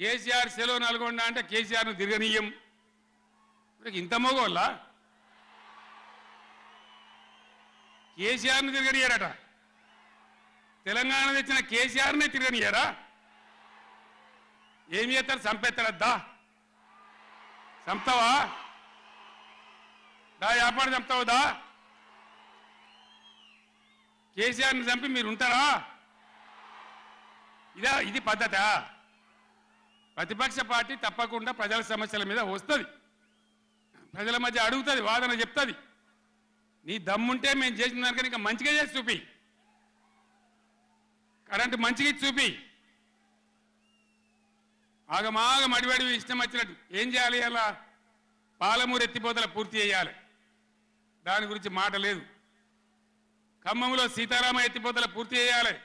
కేసీఆర్ సెలవు నల్గొండ అంటే కేసీఆర్ను తిరగనీయం. ఇంత మగోళ్ళ కేసీఆర్ను తిరగనియారట. తెలంగాణ తెచ్చిన కేసీఆర్నే తిరగనియారా? ఏమి చేస్తారు? చంపేస్తాడద్దా? చంపుతావా? దా వ్యాపారం చంపుతావుదా? కేసీఆర్ని చంపి మీరు ఉంటారా? ఇది పద్ధత? ప్రతిపక్ష పార్టీ తప్పకుండా ప్రజల సమస్యల మీద వస్తుంది, ప్రజల మధ్య అడుగుతుంది, వాదన చెప్తుంది. నీ దమ్ముంటే మేము చేసిన దానికన్నా ఇంకా మంచిగా చేసి చూపి, కరెంటు మంచిగా ఇచ్చి చూపి. ఆగమాగం అడివడి ఇష్టం వచ్చినట్టు ఏం చేయాలి? అలా పాలమూరు ఎత్తిపోతల పూర్తి చేయాలి, దాని గురించి మాట లేదు. ఖమ్మంలో సీతారామ ఎత్తిపోతల పూర్తి చేయాలి,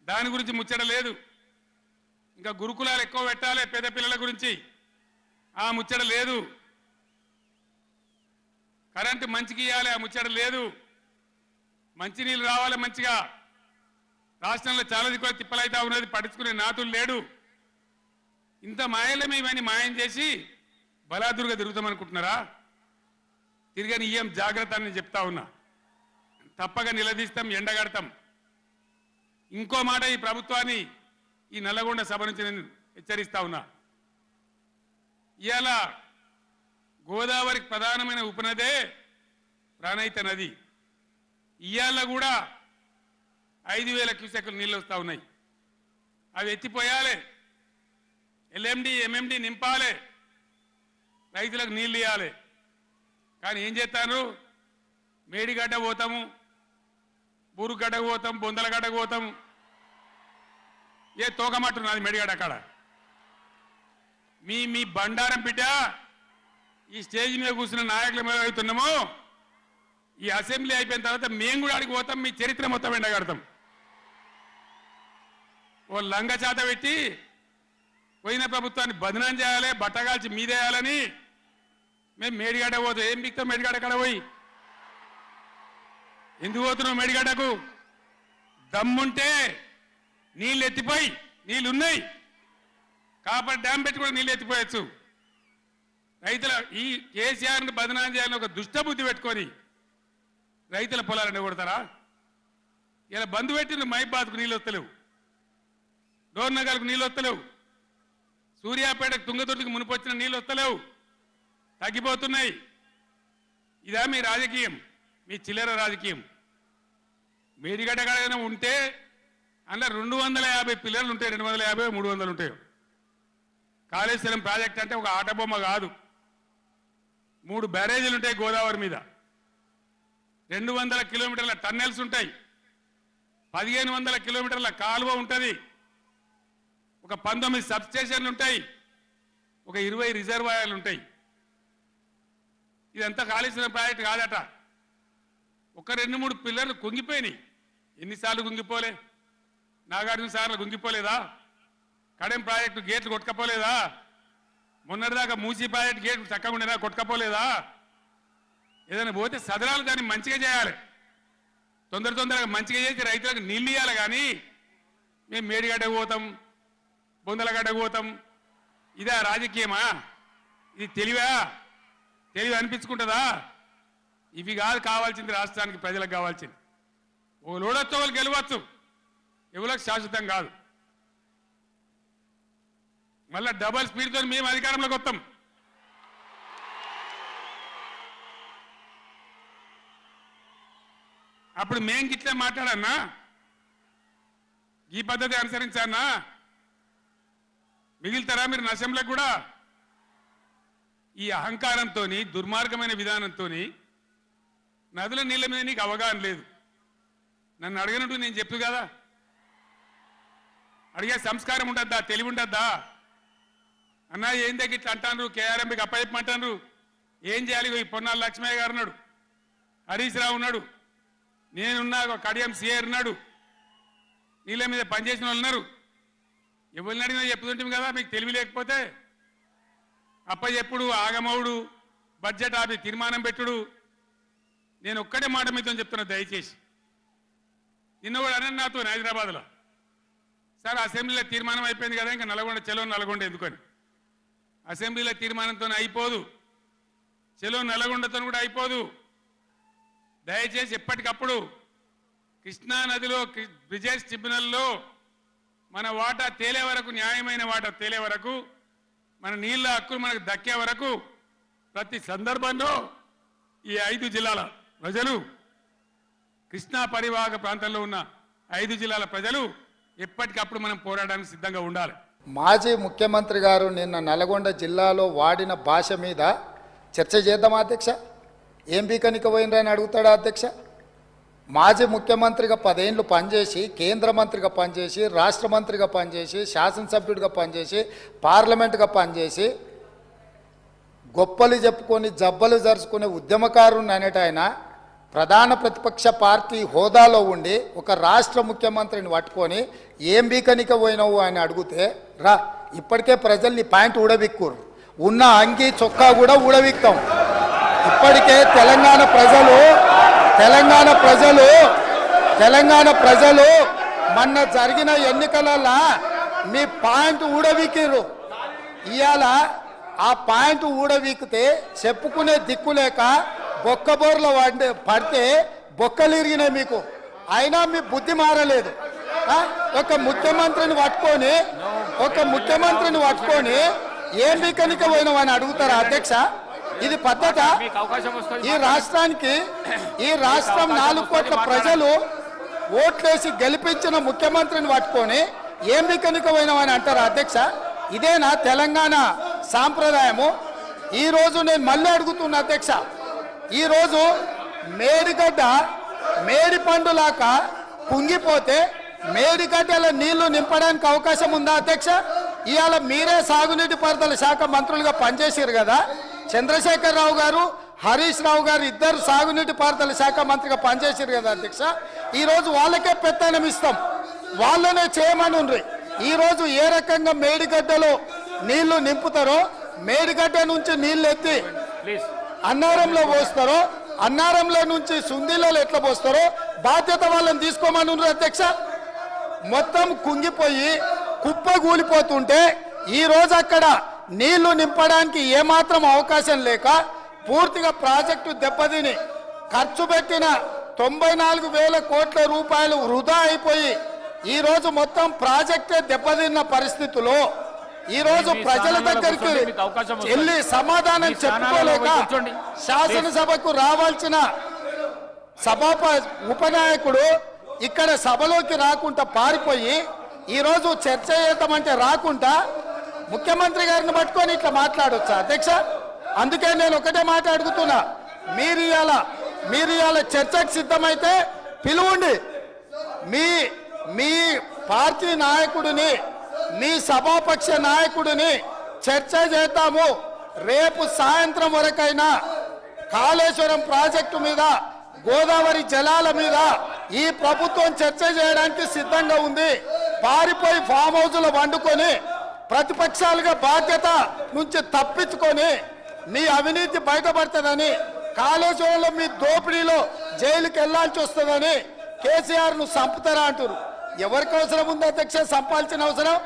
దాని గురించి ముచ్చట లేదు. ఇంకా గురుకులాలు ఎక్కువ పెట్టాలి పేద పిల్లల గురించి, ఆ ముచ్చట లేదు. కరెంటు మంచిగా ఇవ్వాలి, ఆ ముచ్చట లేదు. మంచినీళ్ళు రావాలి మంచిగా. రాష్ట్రంలో చాలా దిక్కువ తిప్పలైతా ఉన్నది, పట్టించుకునే నాతులు లేడు. ఇంత మాయలమే ఇవన్నీ మాయం చేసి బలాదురుగా తిరుగుతామనుకుంటున్నారా? తిరగని ఇయ్యం, జాగ్రత్త అని చెప్తా ఉన్నా. తప్పక నిలదీస్తాం, ఎండగడతాం. ఇంకో మాట, ఈ ప్రభుత్వాన్ని ఈ నల్లగొండ సభ నుంచి నేను హెచ్చరిస్తా ఉన్నా. ఇవాళ గోదావరికి ప్రధానమైన ఉపనదే ప్రాణహిత నది. ఇవాళ కూడా 5,000 క్యూసెక్లు నీళ్ళు వస్తూ ఉన్నాయి. అవి ఎత్తిపోయాలి, ఎల్ఎండి ఎంఎండి నింపాలి, రైతులకు నీళ్ళు ఇవ్వాలి. కానీ ఏం చేస్తాను? మేడిగడ్డ పోతాము, బూరుగడ్డకు పోతాం, బొందలగడ్డకు పోతాము. ఏ తోకమట్టున్నది మేడిగడ్డ అక్కడ. మీ బండారం బిడ్డ ఈ స్టేజ్ మీద కూర్చున్న నాయకులు మీద అవుతున్నాము. ఈ అసెంబ్లీ అయిపోయిన తర్వాత మేము కూడా అడిగి పోతాం, మీ చరిత్ర మొత్తం ఎండగడతాం. ఓ లంగ చేత పెట్టి పోయిన ప్రభుత్వాన్ని బదనాం చేయాలి, బట్టగాల్చి మీదేయాలని మేము మేడిగడ్డ పోతాం. ఏం బిక్తాం మేడిగడ్డ కాడ పోయి? ఎందుకు పోతున్నావు మేడిగడ్డకు? దమ్ముంటే నీళ్ళు ఎత్తిపోయి, నీళ్ళు ఉన్నాయి కాబట్టి డ్యామ్ పెట్టి కూడా నీళ్ళు ఎత్తిపోయచ్చు. రైతుల ఈ కేసీఆర్ని బదనాం చేయాలని ఒక దుష్టబుద్ధి పెట్టుకొని రైతుల పొలాలను కొడతారా? ఇలా బంధు పెట్టిన మైబాద్కు నీళ్ళు వస్తలేవు, డోర్నగర్కు నీళ్ళు వస్తలేవు, సూర్యాపేటకు తుంగతుర్తికి మునిపొచ్చిన నీళ్ళు వస్తలేవు, తగ్గిపోతున్నాయి. ఇదా మీ రాజకీయం? మీ చిల్లర రాజకీయం. మేడిగడ్డ కాడైనా ఉంటే అందులో 250 పిల్లలు ఉంటాయి, 250 300 ఉంటాయి. కాళేశ్వరం ప్రాజెక్ట్ అంటే ఒక ఆట బొమ్మ కాదు. 3 బ్యారేజీలు ఉంటాయి గోదావరి మీద, 200 కిలోమీటర్ల టన్నెల్స్ ఉంటాయి, 1500 కిలోమీటర్ల కాలువ ఉంటుంది, ఒక 19 సబ్స్టేషన్లు ఉంటాయి, ఒక 20 రిజర్వాయర్లు ఉంటాయి. ఇదంతా కాళేశ్వరం ప్రాజెక్ట్ కాదట. ఒక 2-3 పిల్లర్లు కుంగిపోయినాయి. ఎన్నిసార్లు కుంగిపోలే? నాగార్జున సార్లు కుంగిపోలేదా? కడెం ప్రాజెక్టు గేట్లు కొట్టుకపోలేదా? మొన్నటిదాకా మూసీ ప్రాజెక్టు గేట్లు చక్కగా ఉండేదా? కొట్టుకపోలేదా? ఏదైనా పోతే సదరాలు దాన్ని మంచిగా చేయాలి, తొందరగా మంచిగా చేసి రైతులకు నీళ్ళు ఇవ్వాలి. కానీ మేము మేడిగడ్డకు పోతాం, బొందలగడ్డకు పోతాం, ఇదా రాజకీయమా? ఇది తెలివా? తెలివి అనిపించుకుంటుందా? ఇవి కాదు కావాల్సింది, రాష్ట్రానికి ప్రజలకు కావాల్సింది. ఓ లోడొచ్చు, వాళ్ళు గెలవచ్చు, ఎవరికి శాశ్వతం కాదు. మళ్ళా డబల్ స్పీడ్తో మేము అధికారంలోకి వస్తాం. అప్పుడు మేం గిట్లే మాట్లాడన్నా, ఈ పద్ధతి అనుసరించానా? మిగిలితారా మీరు అసెంబ్లీకి కూడా? ఈ అహంకారంతో, దుర్మార్గమైన విధానంతో నదుల నీళ్ళ మీద నీకు అవగాహన లేదు. నన్ను అడగనట్టు నేను చెప్పు కదా, అడిగే సంస్కారం ఉంటుందా? తెలివి ఉంటుందా? అన్నా ఏం దగ్గర ఇట్లా అంటాను, కేఆర్ఎంకి అప్పచెప్పమంటాను, ఏం చేయాలి? ఈ పొన్నాల లక్ష్మయ్య గారు ఉన్నాడు, హరీష్ రావు ఉన్నాడు, నేనున్నా, కడియం సిఆర్ ఉన్నాడు, నీళ్ళ మీద పనిచేసిన వాళ్ళు ఉన్నారు. ఎవరిని అడిగినా చెప్పుతుంటాం కదా. మీకు తెలివి లేకపోతే అప్పచెప్పుడు, ఆగమవుడు, బడ్జెట్ ఆపి తీర్మానం పెట్టుడు. నేను ఒక్కటే మాట మీతో చెప్తున్నా, దయచేసి. నిన్న కూడా అన్న నాతో హైదరాబాద్లో, సార్ అసెంబ్లీలో తీర్మానం అయిపోయింది కదా, ఇంకా నల్గొండ చెలో నల్గొండ ఎందుకని? అసెంబ్లీలో తీర్మానంతో అయిపోదు, చెలో నల్గొండతో కూడా అయిపోదు. దయచేసి ఎప్పటికప్పుడు కృష్ణా నదిలో బ్రిజేష్ ట్రిబ్యునల్లో మన వాటా తేలే వరకు, న్యాయమైన వాటా తేలే వరకు, మన నీళ్ళ హక్కులు మనకు దక్కే వరకు ప్రతి సందర్భంలో ఈ 5 జిల్లాల ప్రజలు, కృష్ణా పరివాహక ప్రాంతంలో ఉన్న 5 జిల్లాల ప్రజలు ఎప్పటికప్పుడు మనం పోరాడడానికి సిద్ధంగా ఉండాలి. మాజీ ముఖ్యమంత్రి గారు నిన్న నల్గొండ జిల్లాలో వాడిన భాష మీద చర్చ చేద్దామా అధ్యక్ష? ఏం బీకనిక పోయినరని అడుగుతాడా అధ్యక్ష? మాజీ ముఖ్యమంత్రిగా 10 ఏళ్ళు పనిచేసి, కేంద్ర మంత్రిగా పనిచేసి, రాష్ట్ర మంత్రిగా పనిచేసి, శాసనసభ్యుడిగా పనిచేసి, పార్లమెంటుగా పనిచేసి, గొప్పలు చెప్పుకొని జబ్బలు జరుచుకునే ఉద్యమకారుని అనేట ఆయన ప్రధాన ప్రతిపక్ష పార్టీ హోదాలో ఉండి ఒక రాష్ట్ర ముఖ్యమంత్రిని పట్టుకొని ఏం బీకనిక పోయినావు అని అడిగితే, రా ఇప్పటికే ప్రజల్ని పాయింట్ ఊడబిక్కురు, ఉన్న అంగి చొక్కా కూడా ఊడబిక్తాం. ఇప్పటికే తెలంగాణ ప్రజలు మొన్న జరిగిన ఎన్నికలలో మీ పాయింట్ ఊడబిక్కిరు. ఇవాళ ఆ పాయింట్ ఊడబీకితే చెప్పుకునే దిక్కులేక బొక్కబోర్లో పడితే బొక్కలు ఇరిగినాయి మీకు. అయినా మీ బుద్ధి మారలేదు. ఒక ముఖ్యమంత్రిని పట్టుకొని ఏం బీకనిక పోయినావు అని అడుగుతారా అధ్యక్ష? ఇది పద్ధత? ఈ రాష్ట్రం 4 కోట్ల ప్రజలు ఓట్లేసి గెలిపించిన ముఖ్యమంత్రిని పట్టుకొని ఏం బీకనిక పోయినావు అని అంటారా అధ్యక్ష? ఇదేనా తెలంగాణ సాంప్రదాయము? ఈరోజు నేను మళ్ళీ అడుగుతున్నా అధ్యక్ష, ఈరోజు మేడిగడ్డ మేడి పండులాక కుంగిపోతే మేడిగడ్డల నీళ్లు నింపడానికి అవకాశం ఉందా అధ్యక్ష? ఇవాళ మీరే సాగునీటి పారుదల శాఖ మంత్రులుగా పనిచేసారు కదా. చంద్రశేఖరరావు గారు, హరీష్ రావు గారు ఇద్దరు సాగునీటి పారుదల శాఖ మంత్రిగా పనిచేసారు కదా అధ్యక్ష. ఈరోజు వాళ్ళకే పెత్తనం ఇస్తాం, వాళ్ళనే చేయమని ఉండ్రి. ఈరోజు ఏ రకంగా మేడిగడ్డలో నీళ్లు నింపుతారో, మేడిగడ్డ నుంచి నీళ్లు ఎత్తి అన్నారంలో పోస్తారో, అన్నారంలో నుంచి సుందీలలో ఎట్లా పోస్తారో బాధ్యత వాళ్ళని తీసుకోమని ఉండ్రి అధ్యక్ష. మొత్తం కుంగిపోయి కుప్పగూలిపోతుంటే ఈరోజు అక్కడ నీళ్లు నింపడానికి ఏమాత్రం అవకాశం లేక పూర్తిగా ప్రాజెక్టు దెబ్బతిని ఖర్చు పెట్టిన 94,000 కోట్ల రూపాయలు వృధా అయిపోయి ఈరోజు మొత్తం ప్రాజెక్టే దెబ్బతిన్న పరిస్థితుల్లో ఈరోజు ప్రజల దగ్గరికి వెళ్ళి సమాధానం చెప్పుకోలేక శాసనసభకు రావాల్సిన ఉపనాయకుడు ఇక్కడ సభలోకి రాకుండా పారిపోయి ఈరోజు చర్చ చేద్దామంటే రాకుండా ముఖ్యమంత్రి గారిని పట్టుకొని ఇట్లా మాట్లాడొచ్చా అధ్యక్ష? అందుకే నేను ఒకటే మాట అడుగుతున్నా, మీరు ఇవాళ చర్చకు సిద్ధమైతే పిలువండి. మీ పార్టీ నాయకుడిని, మీ సభాపక్ష నాయకుడిని చర్చ చేద్దాము. రేపు సాయంత్రం వరకైనా కాళేశ్వరం ప్రాజెక్టు మీద, గోదావరి జలాల మీద ఈ ప్రభుత్వం చర్చ చేయడానికి సిద్ధంగా ఉంది. పారిపోయి ఫామ్ హౌస్లో వండుకొని ప్రతిపక్షాలుగా బాధ్యత నుంచి తప్పించుకొని మీ అవినీతి బయటపడుతుందని, కాళేశ్వరంలో మీ దోపిడీలో జైలుకి వెళ్లాల్సి వస్తుందని కేసీఆర్ ను చంపుతారా అంటారు. ఎవరికి అవసరం ఉంది అధ్యక్ష చంపాల్సిన అవసరం?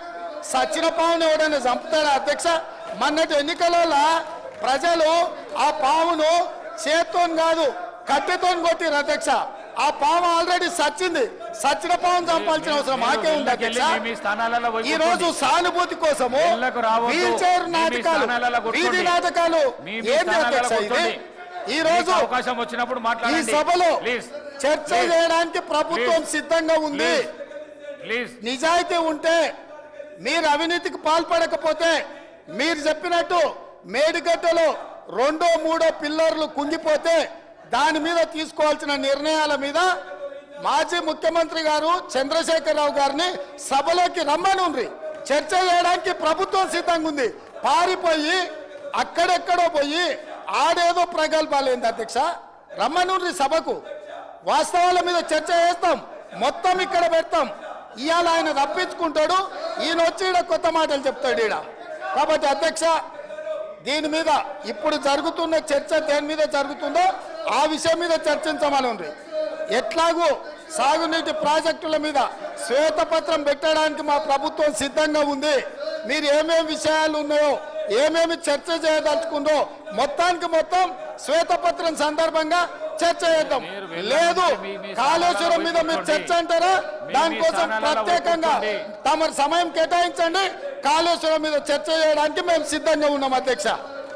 సచిన పావును ఎవడైనా చంపుతారా అధ్యక్ష? మొన్నటి ఎన్నికలలో ప్రజలు ఆ పావును చేత్తో కాదు కట్టెతో కొట్టిరు అధ్యక్ష. ఆ పాము ఆల్రెడీ సచ్చింది. సచిన పావును చంపాల్సిన అవసరం మాకే ఉంది అధ్యక్ష. ఈ రోజు సానుభూతి కోసము వీల్ చైర్ నాటకాలు, వీధి నాటకాలు ఏంటి అధ్యక్ష? ఇది ఈ రోజు అవకాశం వచ్చినప్పుడు ఈ సభలో చర్చ చేయడానికి ప్రభుత్వం సిద్ధంగా ఉంది. నిజాయితీ ఉంటే, మీరు అవినీతికి పాల్పడకపోతే, మీరు చెప్పినట్టు మేడిగడ్డలో 2, 3 పిల్లర్లు కుంగిపోతే దాని మీద తీసుకోవాల్సిన నిర్ణయాల మీద మాజీ ముఖ్యమంత్రి గారు చంద్రశేఖరరావు గారిని సభలోకి రమ్మనుండ్రి. చర్చ చేయడానికి ప్రభుత్వం సిద్ధంగా ఉంది. పారిపోయి అక్కడెక్కడో పోయి ఆడేదో ప్రగల్భాలేంది అధ్యక్ష? రమ్మనుండ్రి సభకు. వాస్తవాల మీద చర్చ చేస్తాం, మొత్తం ఇక్కడ పెడతాం. ఇవాళ ఆయన తప్పించుకుంటాడు, ఈయన వచ్చి ఈడ కొత్త మాటలు చెప్తాడు ఈడ. కాబట్టి అధ్యక్ష, దీని మీద ఇప్పుడు జరుగుతున్న చర్చ దేని మీద జరుగుతుందో ఆ విషయం మీద చర్చించమని ఉంది. ఎట్లాగూ సాగునీటి ప్రాజెక్టుల మీద శ్వేతపత్రం పెట్టడానికి మా ప్రభుత్వం సిద్ధంగా ఉంది. మీరు ఏమేమి విషయాలు ఉన్నాయో, ఏమేమి చర్చ చేయదలుచుకుందో మొత్తానికి మొత్తం శ్వేతపత్రం సందర్భంగా చర్చ చేద్దాం. లేదు కాళేశ్వరం మీద మీరు చర్చ అంటారా, దానికోసం ప్రత్యేకంగా తమ సమయం కేటాయించండి. కాళేశ్వరం మీద చర్చ చేయడానికి మేము సిద్ధంగా ఉన్నాం అధ్యక్ష.